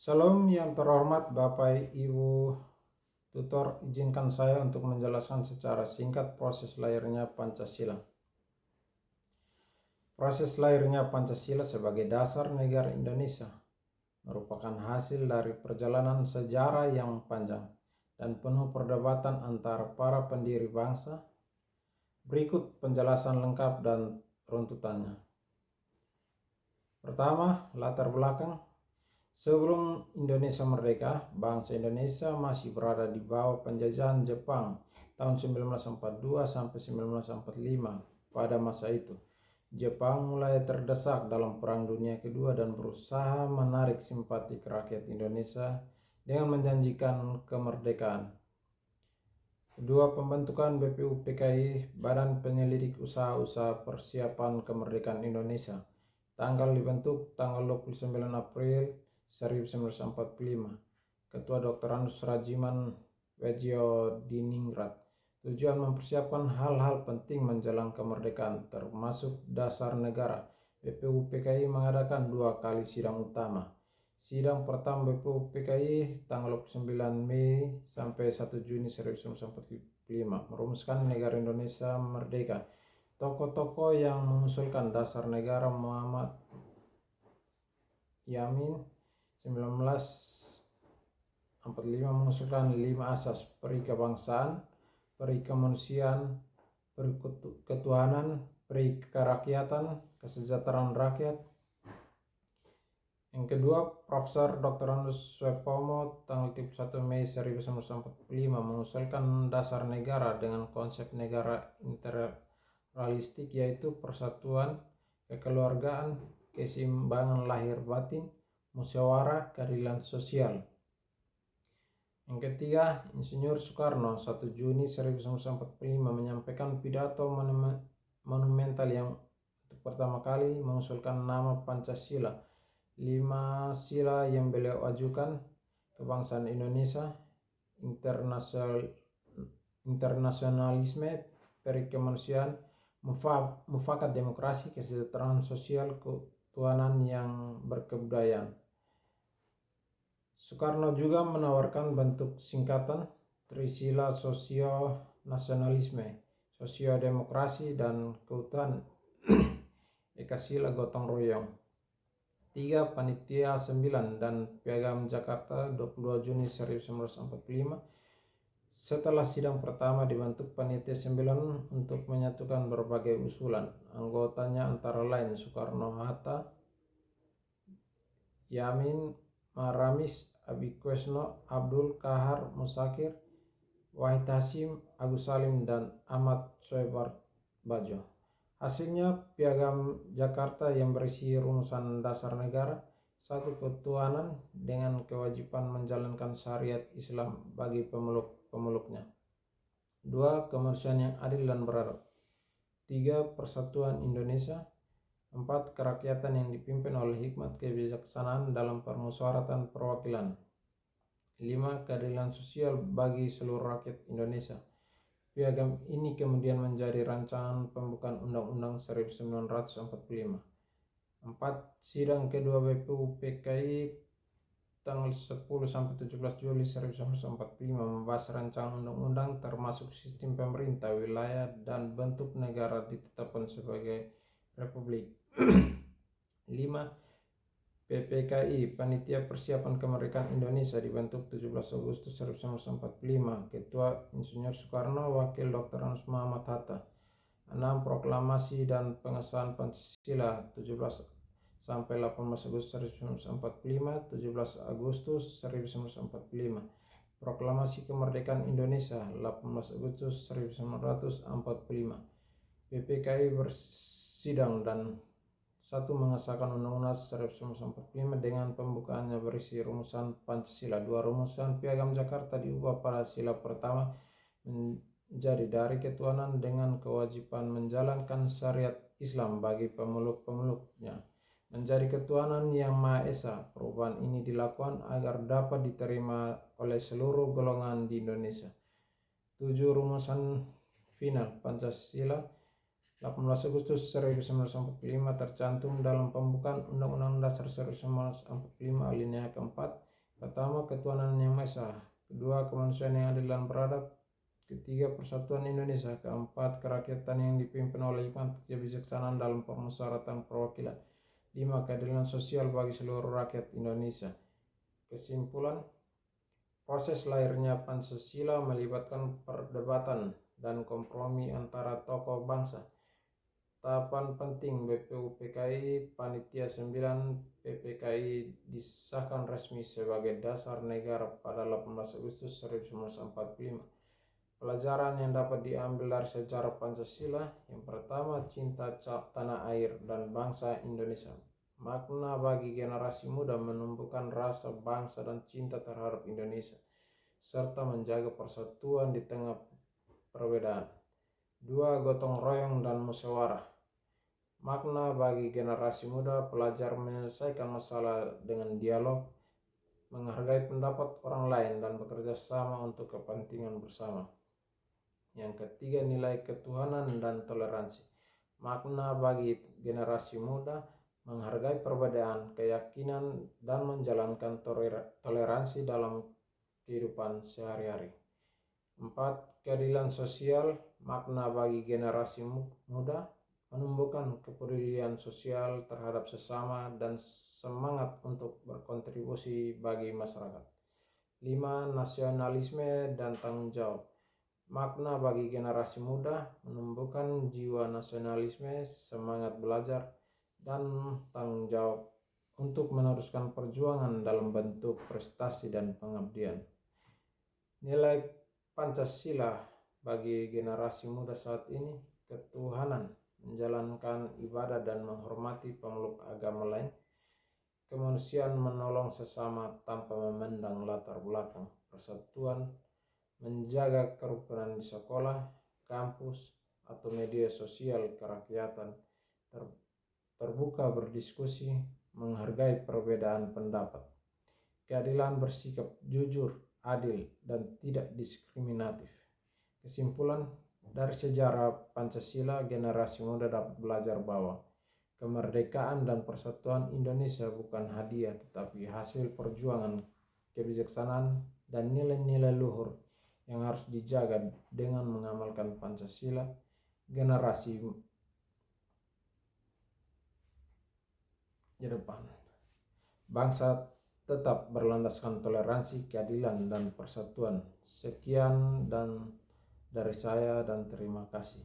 Salam yang terhormat Bapak Ibu Tutor, izinkan saya untuk menjelaskan secara singkat proses lahirnya Pancasila. Proses lahirnya Pancasila sebagai dasar negara Indonesia merupakan hasil dari perjalanan sejarah yang panjang dan penuh perdebatan antara para pendiri bangsa. Berikut penjelasan lengkap dan runtutannya. Pertama, latar belakang. Sebelum Indonesia merdeka, bangsa Indonesia masih berada di bawah penjajahan Jepang tahun 1942 sampai 1945. Pada masa itu, Jepang mulai terdesak dalam Perang Dunia Kedua dan berusaha menarik simpati rakyat Indonesia dengan menjanjikan kemerdekaan. Kedua, pembentukan BPUPKI, Badan Penyelidik Usaha-Usaha Persiapan Kemerdekaan Indonesia. Tanggal dibentuk tanggal 29 April 1945. Ketua Dr. Anus Rajiman Wedjiodiningrat. Tujuan mempersiapkan hal-hal penting menjelang kemerdekaan, termasuk dasar negara. BPUPKI mengadakan 2 kali sidang utama. Sidang pertama BPUPKI tanggal 29 Mei sampai 1 Juni 1945 merumuskan negara Indonesia merdeka. Tokoh-tokoh yang mengusulkan dasar negara: Muhammad Yamin 1945 mengusulkan 5 asas: peri kebangsaan, peri kemanusiaan, peri ketuhanan, peri kerakyatan, kesejahteraan rakyat. Yang kedua, Profesor Dr. Anus Suepomo tanggal 31 Mei 1945 mengusulkan dasar negara dengan konsep negara integralistik, yaitu persatuan, kekeluargaan, keseimbangan lahir batin, musyawarah, keadilan sosial. Yang ketiga, Insinyur Soekarno 1 Juni 1945 menyampaikan pidato monumental yang untuk pertama kali mengusulkan nama Pancasila. 5 sila yang beliau ajukan: kebangsaan Indonesia, internasionalisme, peri kemanusiaan, mufakat demokrasi, kesejahteraan sosial, ketuhanan yang berkebudayaan. Soekarno juga menawarkan bentuk singkatan trisila: sosio-nasionalisme, sosio-demokrasi, dan keutuhan. Ekasila gotong royong. 3. Panitia 9 dan Piagam Jakarta 22 Juni 1945. Setelah sidang pertama dibentuk Panitia 9 untuk menyatukan berbagai usulan. Anggotanya antara lain Soekarno-Hatta, Yamin, Maramis, Abikesno, Abdul Kahar Musakir, Wahid Hasim, Agus Salim, dan Ahmad Soebarbajo. Hasilnya Piagam Jakarta yang berisi rumusan dasar negara: 1. Ketuhanan dengan kewajiban menjalankan syariat Islam bagi pemeluknya. 2. Kemanusiaan yang adil dan beradab. 3. Persatuan Indonesia. 4. Kerakyatan yang dipimpin oleh hikmat kebijaksanaan dalam permusyawaratan perwakilan. 5. Keadilan sosial bagi seluruh rakyat Indonesia. Piagam ini kemudian menjadi rancangan pembukaan Undang-Undang 1945. 4. Sidang kedua BPUPKI tanggal 10 sampai 17 Juli 1945 membahas rancangan undang-undang termasuk sistem pemerintah, wilayah, dan bentuk negara ditetapkan sebagai republik. 5. PPKI, Panitia Persiapan Kemerdekaan Indonesia, dibentuk 17 Agustus 1945. Ketua Insinyur Soekarno, Wakil Dr. Anus Muhammad Hatta. 6. Proklamasi dan pengesahan Pancasila 17 sampai 18 Agustus 1945. 17 Agustus 1945. Proklamasi Kemerdekaan Indonesia 18 Agustus 1945. PPKI bersidang dan 1. Mengesahkan Undang-Undang 1945 dengan pembukaannya berisi rumusan Pancasila. 2. Rumusan Piagam Jakarta diubah pada sila pertama menjadi dari ketuhanan dengan kewajiban menjalankan syariat Islam bagi pemeluk-pemeluknya menjadi ketuhanan yang Maha Esa. Perubahan ini dilakukan agar dapat diterima oleh seluruh golongan di Indonesia. 7. Rumusan final Pancasila 18 Agustus 1945 tercantum dalam pembukaan Undang-Undang Dasar 1945 alinea keempat. Pertama, ketuhanan yang Maha Esa. Kedua, kemanusiaan yang adil dan beradab. Ketiga, persatuan Indonesia. Keempat, kerakyatan yang dipimpin oleh hikmat kebijaksanaan dalam permusyawaratan perwakilan. 5. Keadilan sosial bagi seluruh rakyat Indonesia. Kesimpulan, proses lahirnya Pancasila melibatkan perdebatan dan kompromi antara tokoh bangsa. Tahapan penting BPUPKI Panitia 9 PPKI disahkan resmi sebagai dasar negara pada 18 Agustus 1945. Pelajaran yang dapat diambil dari sejarah Pancasila. Yang pertama, cinta tanah air dan bangsa Indonesia. Makna bagi generasi muda menumbuhkan rasa bangsa dan cinta terhadap Indonesia, serta menjaga persatuan di tengah perbedaan. 2. Gotong royong dan musyawarah. Makna bagi generasi muda, pelajar menyelesaikan masalah dengan dialog, menghargai pendapat orang lain, dan bekerja sama untuk kepentingan bersama. Yang ketiga, nilai ketuhanan dan toleransi. Makna bagi generasi muda, menghargai perbedaan keyakinan dan menjalankan toleransi dalam kehidupan sehari-hari. 4. Keadilan sosial. Makna bagi generasi muda, menumbuhkan kepedulian sosial terhadap sesama dan semangat untuk berkontribusi bagi masyarakat. 5. Nasionalisme dan tanggung jawab. Makna bagi generasi muda, menumbuhkan jiwa nasionalisme, semangat belajar, dan tanggung jawab untuk meneruskan perjuangan dalam bentuk prestasi dan pengabdian. Nilai Pancasila bagi generasi muda saat ini: ketuhanan, menjalankan ibadah dan menghormati pemeluk agama lain; kemanusiaan, menolong sesama tanpa memandang latar belakang; persatuan, menjaga kerukunan di sekolah, kampus, atau media sosial kerakyatan; terbuka berdiskusi, menghargai perbedaan pendapat; keadilan, bersikap jujur, adil, dan tidak diskriminatif. Kesimpulan, dari sejarah Pancasila, generasi muda dapat belajar bahwa kemerdekaan dan persatuan Indonesia bukan hadiah, tetapi hasil perjuangan, kebijaksanaan, dan nilai-nilai luhur yang harus dijaga. Dengan mengamalkan Pancasila, generasi ke depan bangsa tetap berlandaskan toleransi, keadilan, dan persatuan. Sekian dan dari saya, dan terima kasih.